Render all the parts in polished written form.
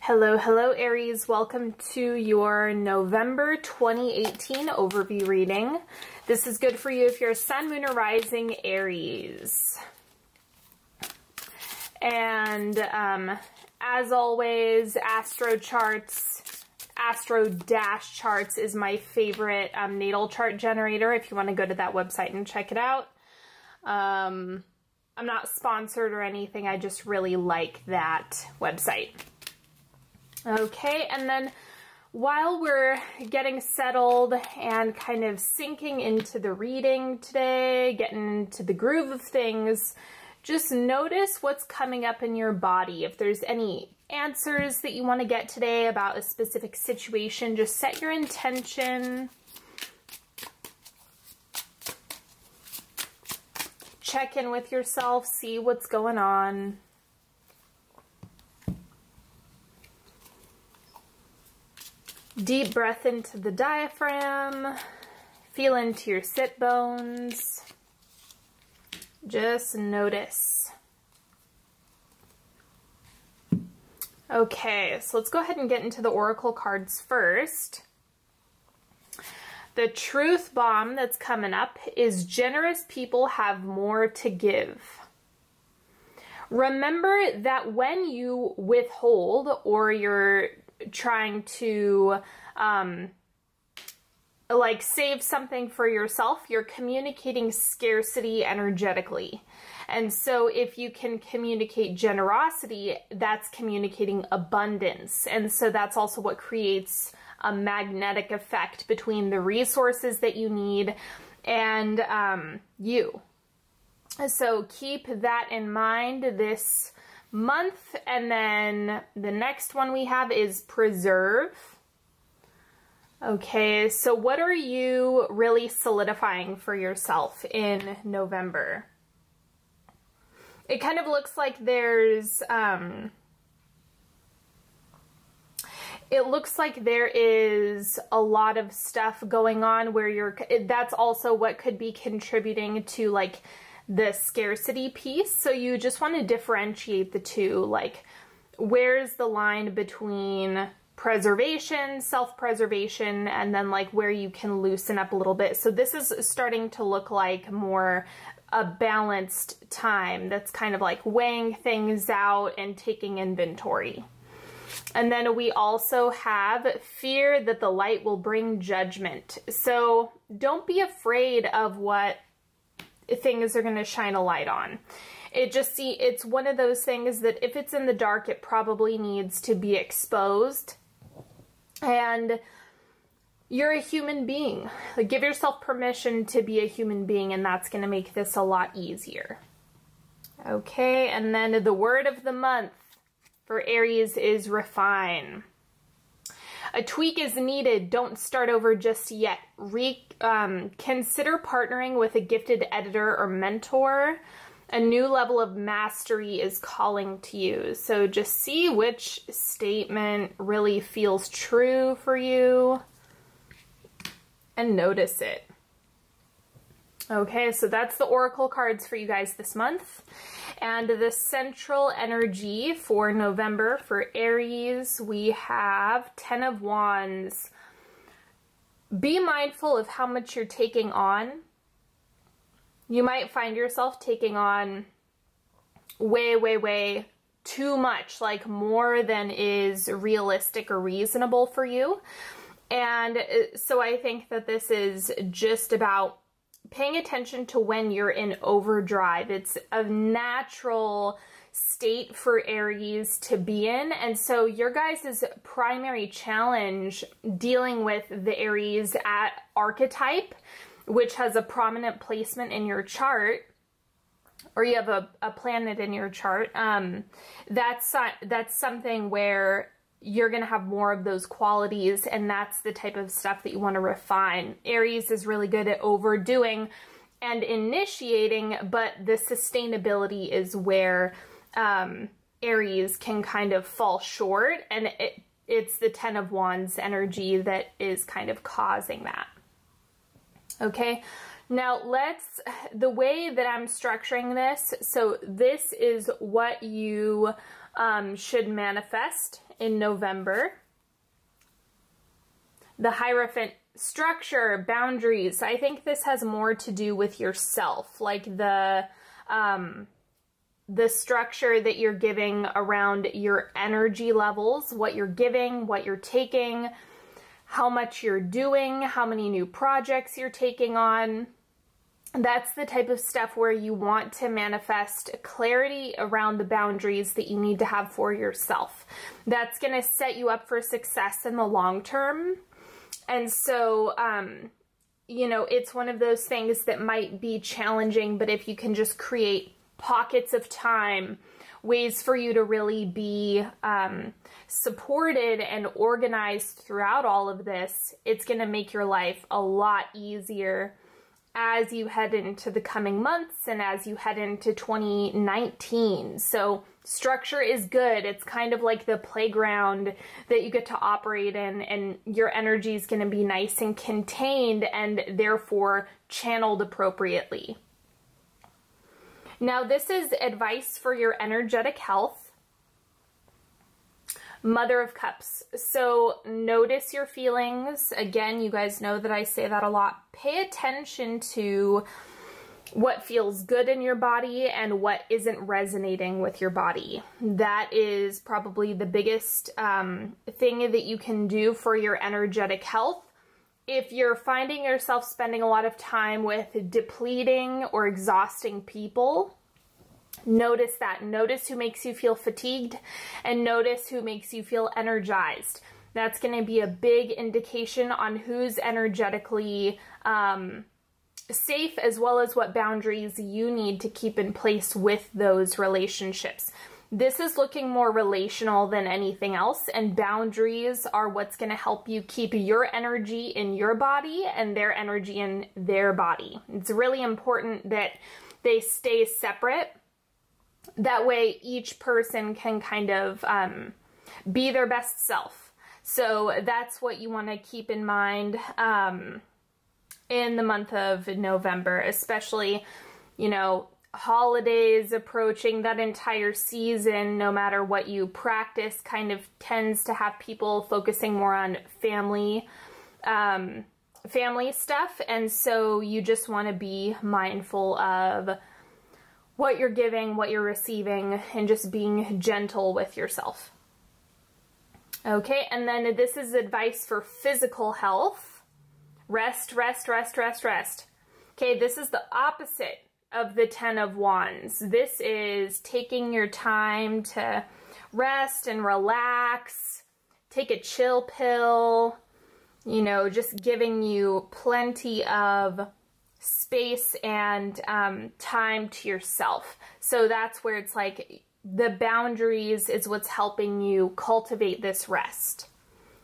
Hello, hello Aries. Welcome to your November 2018 overview reading. This is good for you if you're Sun, Moon, or Rising Aries. And as always, Astro Dash Charts is my favorite natal chart generator if you want to go to that website and check it out. I'm not sponsored or anything, I just really like that website. Okay, and then while we're getting settled and kind of sinking into the reading today, getting into the groove of things, just notice what's coming up in your body. If there's any answers that you want to get today about a specific situation, just set your intention. Check in with yourself, see what's going on. Deep breath into the diaphragm, feel into your sit bones, just notice. Okay, so let's go ahead and get into the oracle cards first. The truth bomb that's coming up is generous people have more to give. Remember that when you withhold or you're trying to like save something for yourself, you're communicating scarcity energetically. And so if you can communicate generosity, that's communicating abundance. And so that's also what creates a magnetic effect between the resources that you need and you. So keep that in mind this month. And then the next one we have is preserve. Okay, so what are you really solidifying for yourself in November? It kind of looks like there's it looks like there is a lot of stuff going on where that's also what could be contributing to like the scarcity piece. So you just want to differentiate the two, like where's the line between preservation, self-preservation, and then like where you can loosen up a little bit. So this is starting to look like more a balanced time that's kind of like weighing things out and taking inventory. And then we also have fear that the light will bring judgment. So don't be afraid of what things are going to shine a light on. It's one of those things that if it's in the dark, it probably needs to be exposed. And you're a human being. Like, give yourself permission to be a human being, and that's going to make this a lot easier. Okay, and then the word of the month for Aries is refine. A tweak is needed. Don't start over just yet. Consider partnering with a gifted editor or mentor. A new level of mastery is calling to you. So just see which statement really feels true for you and notice it. Okay, so that's the oracle cards for you guys this month. And the central energy for November for Aries, we have 10 of Wands. Be mindful of how much you're taking on. You might find yourself taking on way too much, like more than is realistic or reasonable for you. And so I think that this is just about paying attention to when you're in overdrive. It's a natural state for Aries to be in. And so your guys' primary challenge dealing with the Aries at archetype, which has a prominent placement in your chart, or you have a planet in your chart, that's something where you're going to have more of those qualities, and that's the type of stuff that you want to refine. Aries is really good at overdoing and initiating, but the sustainability is where Aries can kind of fall short, and it's the 10 of Wands energy that is kind of causing that. Okay, now the way that I'm structuring this, so this is what you should manifest in November. The Hierophant, structure, boundaries. I think this has more to do with yourself, like the structure that you're giving around your energy levels, what you're giving, what you're taking, how much you're doing, how many new projects you're taking on. That's the type of stuff where you want to manifest clarity around the boundaries that you need to have for yourself. That's going to set you up for success in the long term. And so, you know, it's one of those things that might be challenging, but if you can just create pockets of time, ways for you to really be supported and organized throughout all of this, it's going to make your life a lot easier as you head into the coming months and as you head into 2019. So structure is good. It's kind of like the playground that you get to operate in, and your energy is going to be nice and contained and therefore channeled appropriately. Now, this is advice for your energetic health. Mother of Cups. So notice your feelings. Again, you guys know that I say that a lot. Pay attention to what feels good in your body and what isn't resonating with your body. That is probably the biggest thing that you can do for your energetic health. If you're finding yourself spending a lot of time with depleting or exhausting people, notice that. Notice who makes you feel fatigued and notice who makes you feel energized. That's going to be a big indication on who's energetically safe, as well as what boundaries you need to keep in place with those relationships. This is looking more relational than anything else, and boundaries are what's going to help you keep your energy in your body and their energy in their body. It's really important that they stay separate. That way each person can kind of be their best self. So that's what you want to keep in mind in the month of November, especially, you know, holidays approaching. That entire season, no matter what you practice, kind of tends to have people focusing more on family stuff. And so you just want to be mindful of what you're giving, what you're receiving, and just being gentle with yourself. Okay, and then this is advice for physical health. Rest, rest, rest, rest, rest. Okay, this is the opposite of the 10 of Wands. This is taking your time to rest and relax, take a chill pill, you know, just giving you plenty of space and time to yourself. So that's where it's like the boundaries is what's helping you cultivate this rest.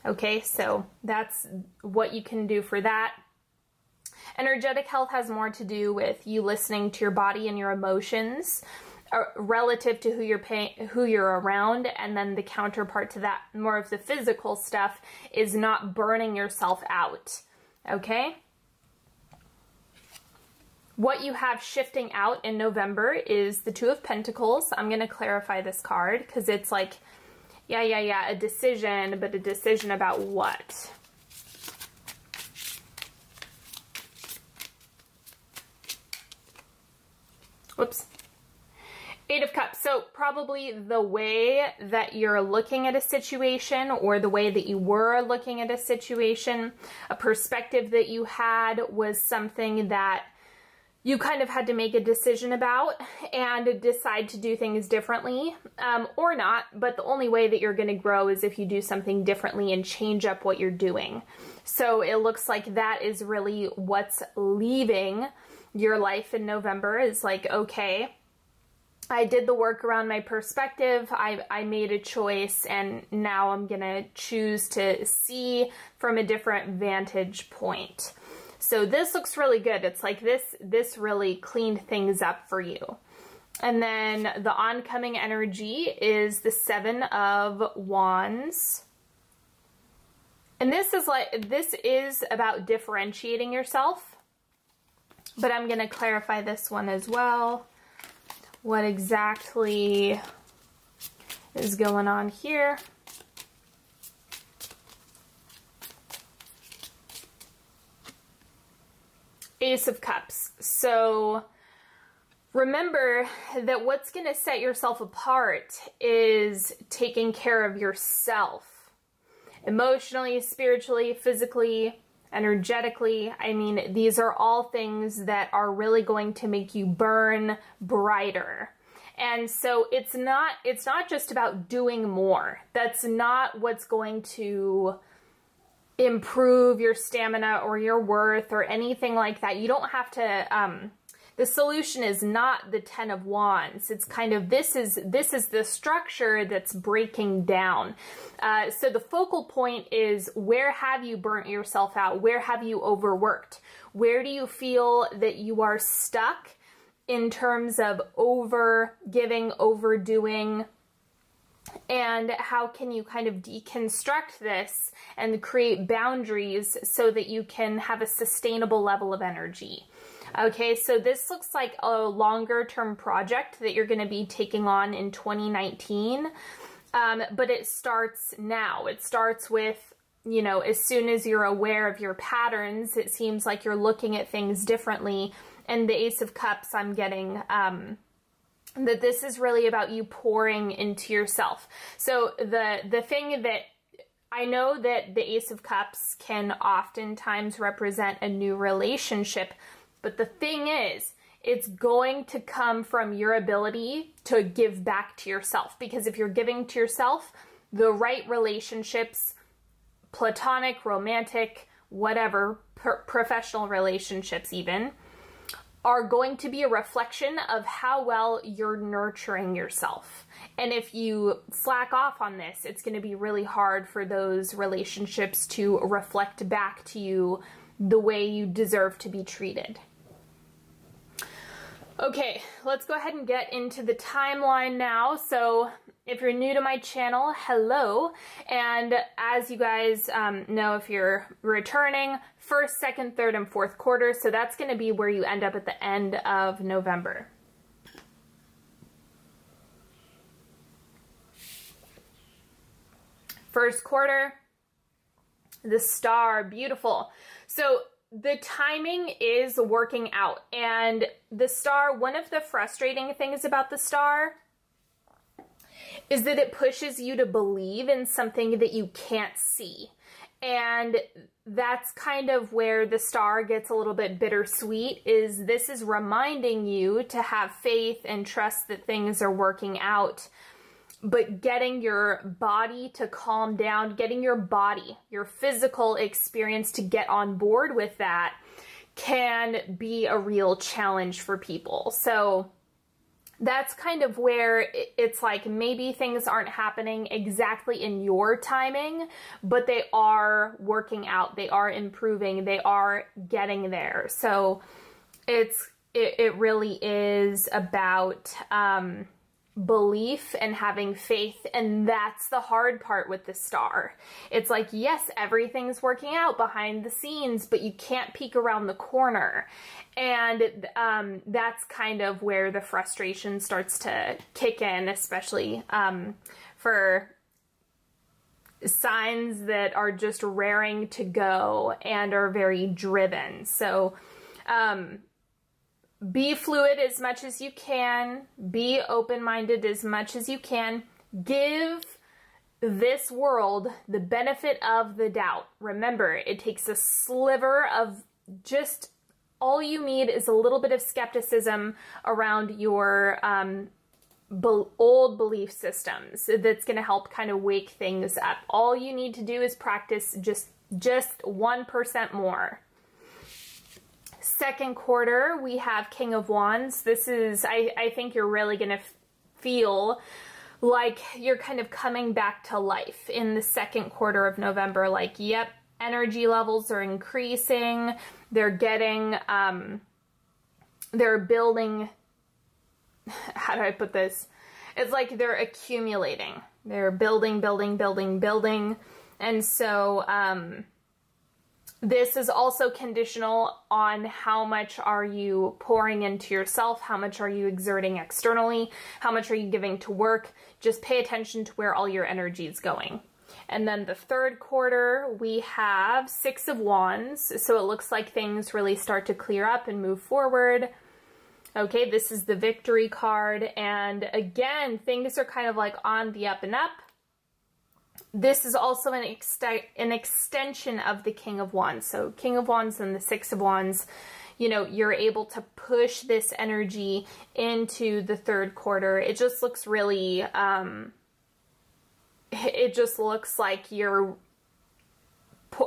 Okay, so that's what you can do for that. Energetic health has more to do with you listening to your body and your emotions relative to who you're around, and then the counterpart to that, more of the physical stuff, is not burning yourself out. Okay? What you have shifting out in November is the Two of Pentacles. I'm going to clarify this card because it's like, yeah, a decision, but a decision about what? Whoops. Eight of Cups. So probably the way that you're looking at a situation, or the way that you were looking at a situation, a perspective that you had was something that you kind of had to make a decision about and decide to do things differently, or not. But the only way that you're going to grow is if you do something differently and change up what you're doing. So it looks like that is really what's leaving your life in November. Is like, okay, I did the work around my perspective, I made a choice, and now I'm gonna choose to see from a different vantage point. So this looks really good. It's like this really cleaned things up for you. And then the oncoming energy is the Seven of Wands. And this is about differentiating yourself. But I'm going to clarify this one as well. What exactly is going on here. Ace of Cups. So remember that what's going to set yourself apart is taking care of yourself. Emotionally, spiritually, physically, energetically. I mean, these are all things that are really going to make you burn brighter. And so it's not just about doing more. That's not what's going to improve your stamina or your worth or anything like that. You don't have to, the solution is not the 10 of Wands. It's kind of, this is the structure that's breaking down. So the focal point is, where have you burnt yourself out? Where have you overworked? Where do you feel that you are stuck in terms of over giving, overdoing? And how can you kind of deconstruct this and create boundaries so that you can have a sustainable level of energy? Okay, so this looks like a longer term project that you're going to be taking on in 2019, but it starts now. It starts with, you know, as soon as you're aware of your patterns, it seems like you're looking at things differently. And the Ace of Cups, I'm getting that this is really about you pouring into yourself. So the thing that I know, that the Ace of Cups can oftentimes represent a new relationship, but the thing is, it's going to come from your ability to give back to yourself. Because if you're giving to yourself, the right relationships, platonic, romantic, whatever, professional relationships even, are going to be a reflection of how well you're nurturing yourself. And if you slack off on this, it's going to be really hard for those relationships to reflect back to you the way you deserve to be treated. Okay, let's go ahead and get into the timeline now. So if you're new to my channel, hello. And as you guys know, if you're returning, first, second, third, and fourth quarter. So that's going to be where you end up at the end of November. First quarter, the star, beautiful. So the timing is working out. And the star, one of the frustrating things about the star is that it pushes you to believe in something that you can't see. And that's kind of where the star gets a little bit bittersweet, is this is reminding you to have faith and trust that things are working out. But getting your body to calm down, getting your body, your physical experience to get on board with that can be a real challenge for people. So that's kind of where it's like maybe things aren't happening exactly in your timing, but they are working out, they are improving, they are getting there. So it really is about belief and having faith, and that's the hard part with the star. It's like, yes, everything's working out behind the scenes, but you can't peek around the corner. And that's kind of where the frustration starts to kick in, especially for signs that are just raring to go and are very driven. So be fluid as much as you can. Be open-minded as much as you can. Give this world the benefit of the doubt. Remember, it takes a sliver of just, all you need is a little bit of skepticism around your old belief systems that's going to help kind of wake things up. All you need to do is practice just 1% more. Second quarter, we have King of Wands. This is, I think you're really going to feel like you're kind of coming back to life in the second quarter of November. Like, yep, energy levels are increasing. They're getting, they're building, how do I put this? It's like they're accumulating. They're building. And so, This is also conditional on how much are you pouring into yourself, how much are you exerting externally, how much are you giving to work. Just pay attention to where all your energy is going. And then the third quarter, we have 6 of Wands. So it looks like things really start to clear up and move forward. Okay, this is the victory card. And again, things are kind of like on the up and up. This is also an extension of the King of Wands. So King of Wands and the 6 of Wands, you know, you're able to push this energy into the third quarter. It just looks really, it just looks like you're,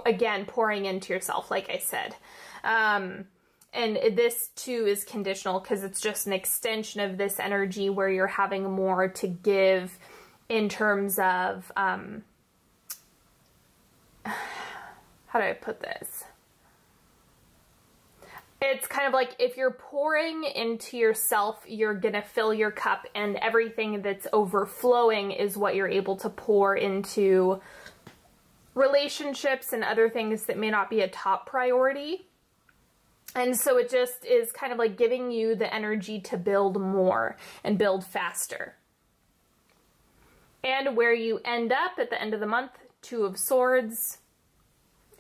again, pouring into yourself, like I said. And this too is conditional because it's just an extension of this energy where you're having more to give in terms of, how do I put this? It's kind of like if you're pouring into yourself, you're going to fill your cup, and everything that's overflowing is what you're able to pour into relationships and other things that may not be a top priority. And so it just is kind of like giving you the energy to build more and build faster. And where you end up at the end of the month, 2 of Swords.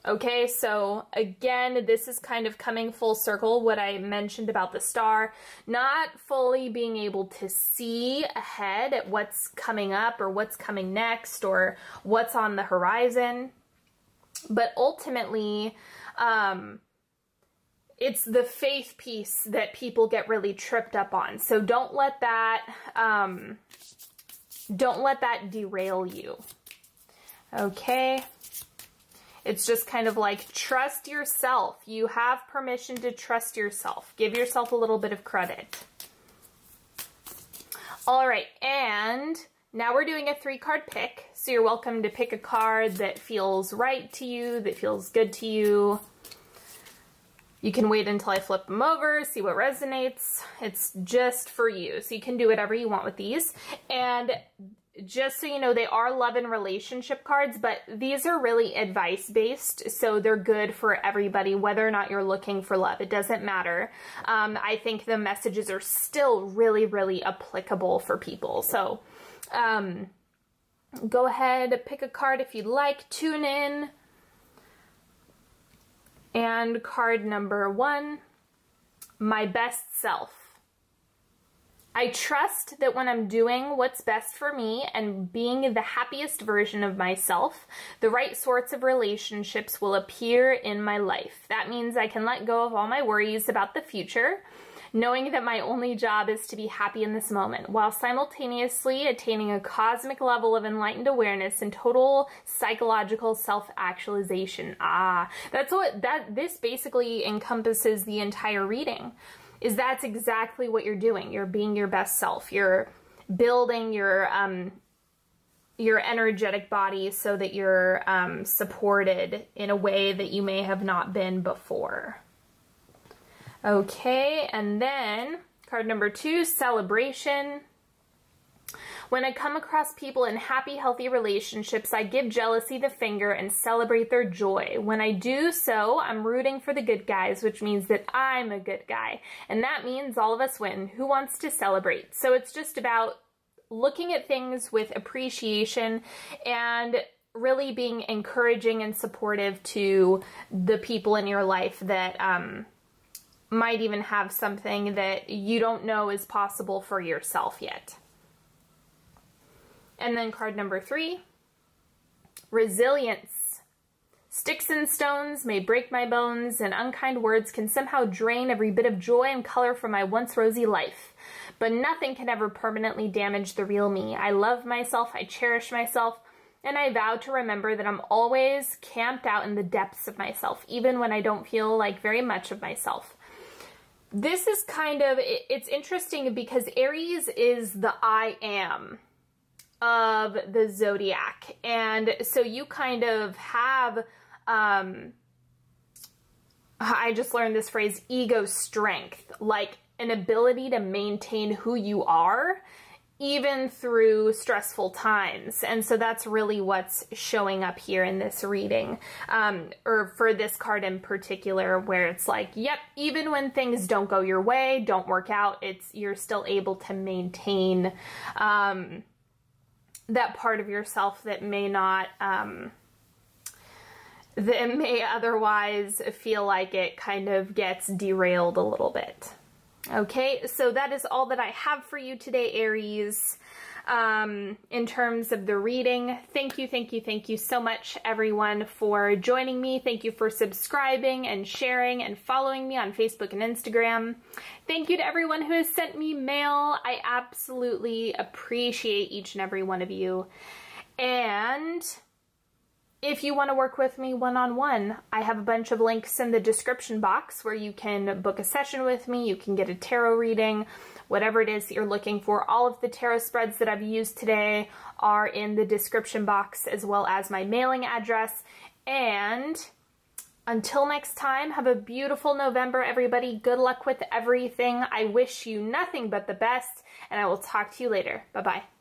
Okay, so again, this is kind of coming full circle, what I mentioned about the star, not fully being able to see ahead at what's coming up or what's coming next or what's on the horizon. But ultimately, it's the faith piece that people get really tripped up on. So don't let that derail you. Okay. It's just kind of like, trust yourself. You have permission to trust yourself. Give yourself a little bit of credit. All right, and now we're doing a 3-card pick. So you're welcome to pick a card that feels right to you, that feels good to you. You can wait until I flip them over, see what resonates. It's just for you. So you can do whatever you want with these. And just so you know, they are love and relationship cards, but these are really advice-based, so they're good for everybody, whether or not you're looking for love. It doesn't matter. I think the messages are still really, really applicable for people. So go ahead, pick a card if you'd like, tune in. And card number 1, my best self. I trust that when I'm doing what's best for me and being the happiest version of myself, the right sorts of relationships will appear in my life. That means I can let go of all my worries about the future, knowing that my only job is to be happy in this moment, while simultaneously attaining a cosmic level of enlightened awareness and total psychological self-actualization. That's what this basically encompasses the entire reading. Is that's exactly what you're doing. You're being your best self. You're building your energetic body so that you're supported in a way that you may have not been before. Okay, and then card number 2, celebration. When I come across people in happy, healthy relationships, I give jealousy the finger and celebrate their joy. When I do so, I'm rooting for the good guys, which means that I'm a good guy. And that means all of us win. Who wants to celebrate? So it's just about looking at things with appreciation and really being encouraging and supportive to the people in your life that might even have something that you don't know is possible for yourself yet. And then card number 3, resilience. Sticks and stones may break my bones, and unkind words can somehow drain every bit of joy and color from my once rosy life. But nothing can ever permanently damage the real me. I love myself, I cherish myself, and I vow to remember that I'm always camped out in the depths of myself, even when I don't feel like very much of myself. This is kind of, it's interesting because Aries is the I am of the zodiac, and so you kind of have I just learned this phrase, ego strength, like an ability to maintain who you are even through stressful times. And so that's really what's showing up here in this reading, or for this card in particular, where it's like, yep, even when things don't go your way, don't work out, you're still able to maintain that part of yourself that may not, that may otherwise feel like it kind of gets derailed a little bit. Okay, so that is all that I have for you today, Aries, in terms of the reading. Thank you so much, everyone, for joining me. Thank you for subscribing and sharing and following me on Facebook and Instagram. Thank you to everyone who has sent me mail. I absolutely appreciate each and every one of you. And if you want to work with me one-on-one, I have a bunch of links in the description box where you can book a session with me, you can get a tarot reading, whatever it is that you're looking for. All of the tarot spreads that I've used today are in the description box, as well as my mailing address. And until next time, have a beautiful November, everybody. Good luck with everything. I wish you nothing but the best, and I will talk to you later. Bye-bye.